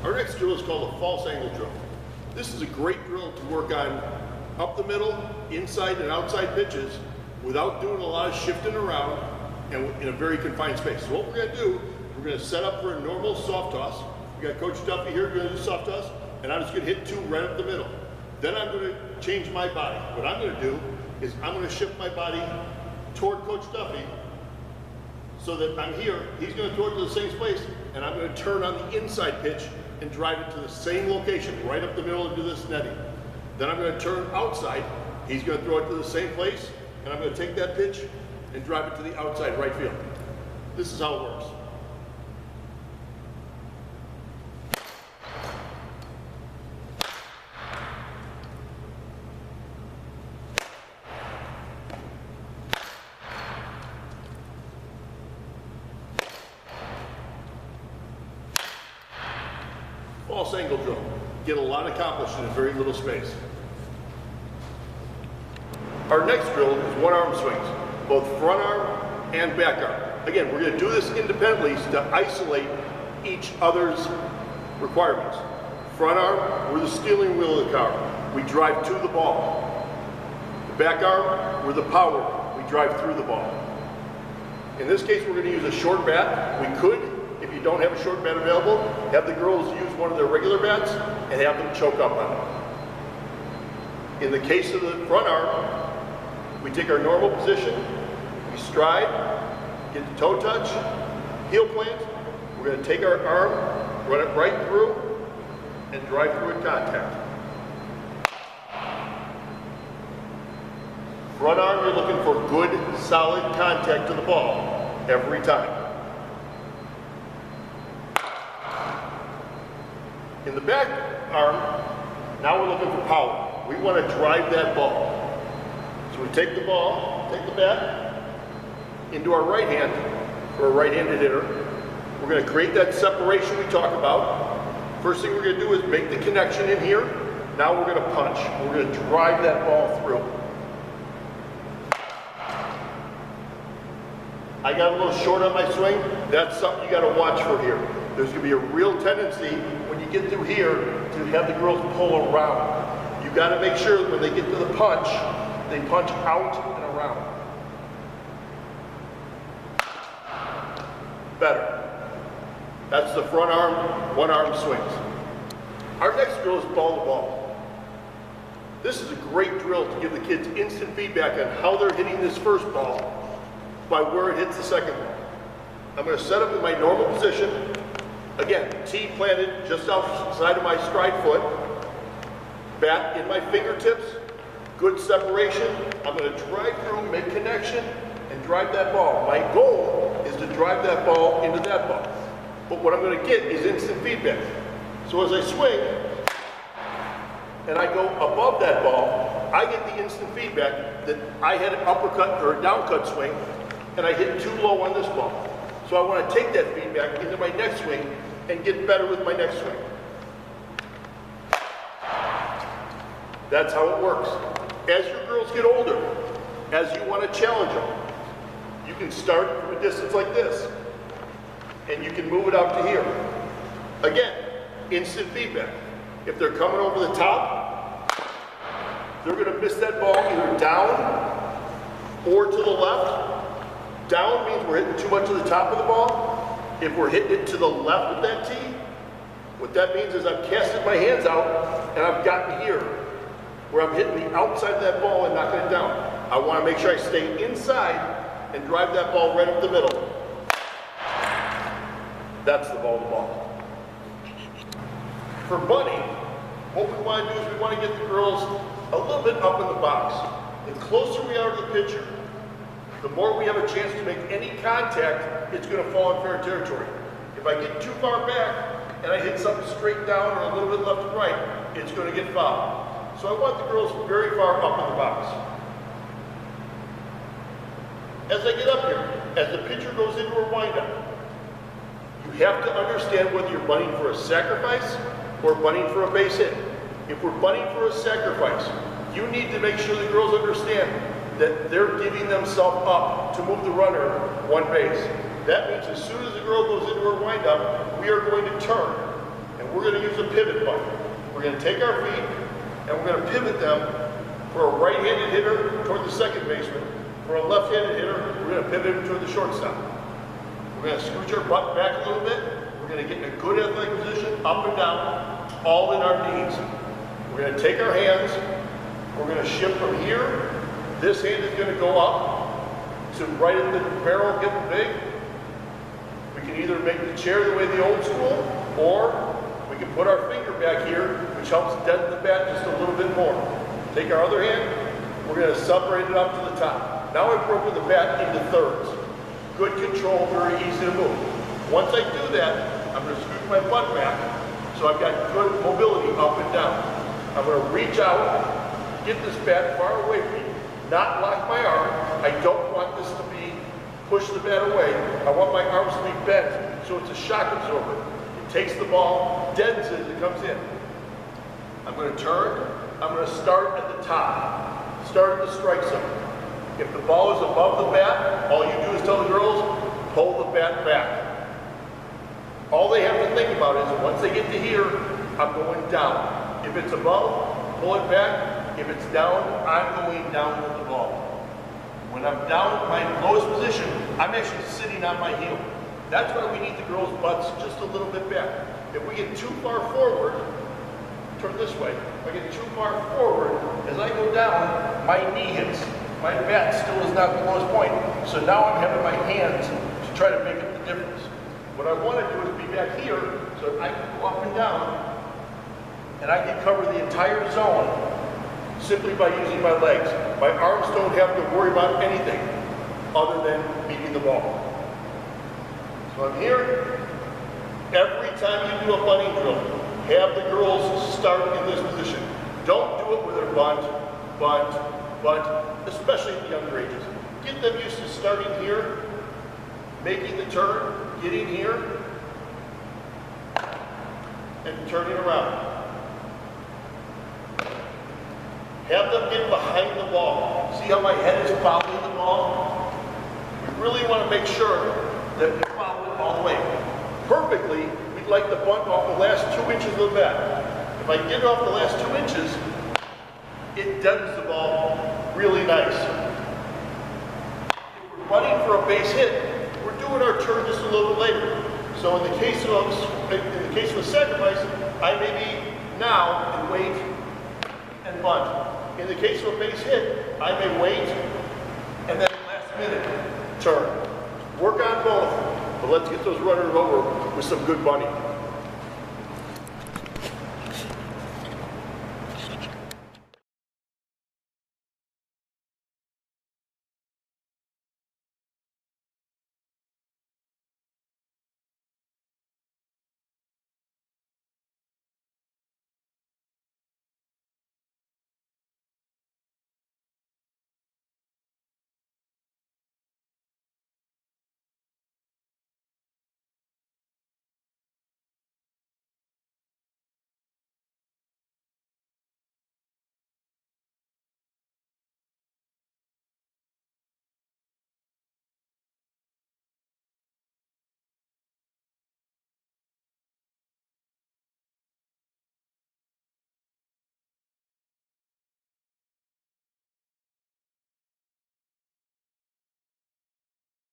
Our next drill is called a false angle drill. This is a great drill to work on up the middle, inside and outside pitches without doing a lot of shifting around and in a very confined space. So what we're going to do, we're going to set up for a normal soft toss. We got Coach Duffy here going to do soft toss, and I'm just going to hit 2 right up the middle. Then I'm going to change my body. What I'm going to do is I'm going to shift my body toward Coach Duffy so that I'm here, he's going to throw it to the same place, and I'm going to turn on the inside pitch and drive it to the same location, right up the middle into this netting. Then I'm going to turn outside, he's going to throw it to the same place, and I'm going to take that pitch and drive it to the outside right field. This is how it works. False angle drill. Get a lot accomplished in a very little space. Our next drill is one-arm swings, both front arm and back arm. Again, we're going to do this independently to isolate each other's requirements. Front arm, we're the steering wheel of the car. We drive to the ball. The back arm, we're the power. We drive through the ball. In this case, we're going to use a short bat. We could, if you don't have a short bat available, have the girls use one of their regular bats and have them choke up on it. In the case of the front arm, we take our normal position, we stride, get the toe touch, heel plant. We're going to take our arm, run it right through, and drive through at contact. Front arm, you're looking for good, solid contact to the ball every time. In the back arm, now we're looking for power. We want to drive that ball. So we take the ball, take the bat, into our right hand for a right-handed hitter. We're going to create that separation we talked about. First thing we're going to do is make the connection in here. Now we're going to punch. We're going to drive that ball through. I got a little short on my swing. That's something you got to watch for here. There's going to be a real tendency when you get through here to have the girls pull around. You got to make sure that when they get to the punch, they punch out and around. Better. That's the front arm, one arm swings. Our next drill is ball to ball. This is a great drill to give the kids instant feedback on how they're hitting this first ball by where it hits the second ball. I'm going to set up in my normal position. Again, tee planted just outside of my stride foot. Bat in my fingertips. Good separation. I'm going to drive through, make connection, and drive that ball. My goal is to drive that ball into that ball. But what I'm going to get is instant feedback. So as I swing, and I go above that ball, I get the instant feedback that I had an uppercut or a downcut swing, and I hit too low on this ball. So I want to take that feedback into my next swing and get better with my next swing. That's how it works. As your girls get older, as you want to challenge them, you can start from a distance like this, and you can move it out to here. Again, instant feedback. If they're coming over the top, they're going to miss that ball either down or to the left. Down means we're hitting too much to the top of the ball. If we're hitting it to the left of that tee, what that means is I've casted my hands out and I've gotten here, where I'm hitting the outside of that ball and knocking it down. I want to make sure I stay inside and drive that ball right up the middle. That's the ball to ball. For bunting, what we want to do is we want to get the girls a little bit up in the box. The closer we are to the pitcher, the more we have a chance to make any contact, it's going to fall in fair territory. If I get too far back and I hit something straight down or a little bit left and right, it's going to get fouled. So I want the girls very far up in the box. As I get up here, as the pitcher goes into a windup, you have to understand whether you're bunting for a sacrifice or bunting for a base hit. If we're bunting for a sacrifice, you need to make sure the girls understand that they're giving themselves up to move the runner one base. That means as soon as the girl goes into her windup, we are going to turn. And we're going to use a pivot bunt. We're going to take our feet and we're going to pivot them for a right-handed hitter toward the second baseman. For a left-handed hitter, we're going to pivot him toward the shortstop. We're going to scooch our butt back a little bit. We're going to get in a good athletic position, up and down, all in our knees. We're going to take our hands. We're going to shift from here. This hand is going to go up to right at the barrel, getting big. We can either make the chair the way the old school, or we can put our finger back here, which helps deaden the bat just a little bit more. Take our other hand, we're going to separate it up to the top. Now I've broken the bat into thirds. Good control, very easy to move. Once I do that, I'm going to scoot my butt back, so I've got good mobility up and down. I'm going to reach out, get this bat far away from me, not lock my arm. I don't want this to be push the bat away. I want my arms to be bent so it's a shock absorber. It takes the ball, deadens it as it comes in. I'm going to turn. I'm going to start at the top. Start at the strike zone. If the ball is above the bat, all you do is tell the girls, pull the bat back. All they have to think about is once they get to here, I'm going down. If it's above, pull it back. If it's down, I'm going down with the ball. When I'm down at my lowest position, I'm actually sitting on my heel. That's why we need the girls' butts just a little bit back. If we get too far forward, turn this way. If I get too far forward, as I go down, my knee hits. My bat still is not the lowest point. So now I'm having my hands to try to make up the difference. What I want to do is be back here so I can go up and down and I can cover the entire zone simply by using my legs. My arms don't have to worry about anything other than beating the ball. So I'm here. Every time you do a bunting drill, have the girls start in this position. Don't do it with their bunt, especially at the younger ages. Get them used to starting here, making the turn, getting here, and turning around. Have them get behind the ball. See how my head is following the ball? We really want to make sure that we follow it all the way. Perfectly, we'd like the bunt off the last 2 inches of the bat. If I get it off the last 2 inches, it deadens the ball really nice. If we're bunting for a base hit, we're doing our turn just a little bit later. So in the case of a sacrifice, I may be now and wait and bunt. In the case of a base hit, I may wait and then last minute turn. Work on both, but let's get those runners over with some good bunting.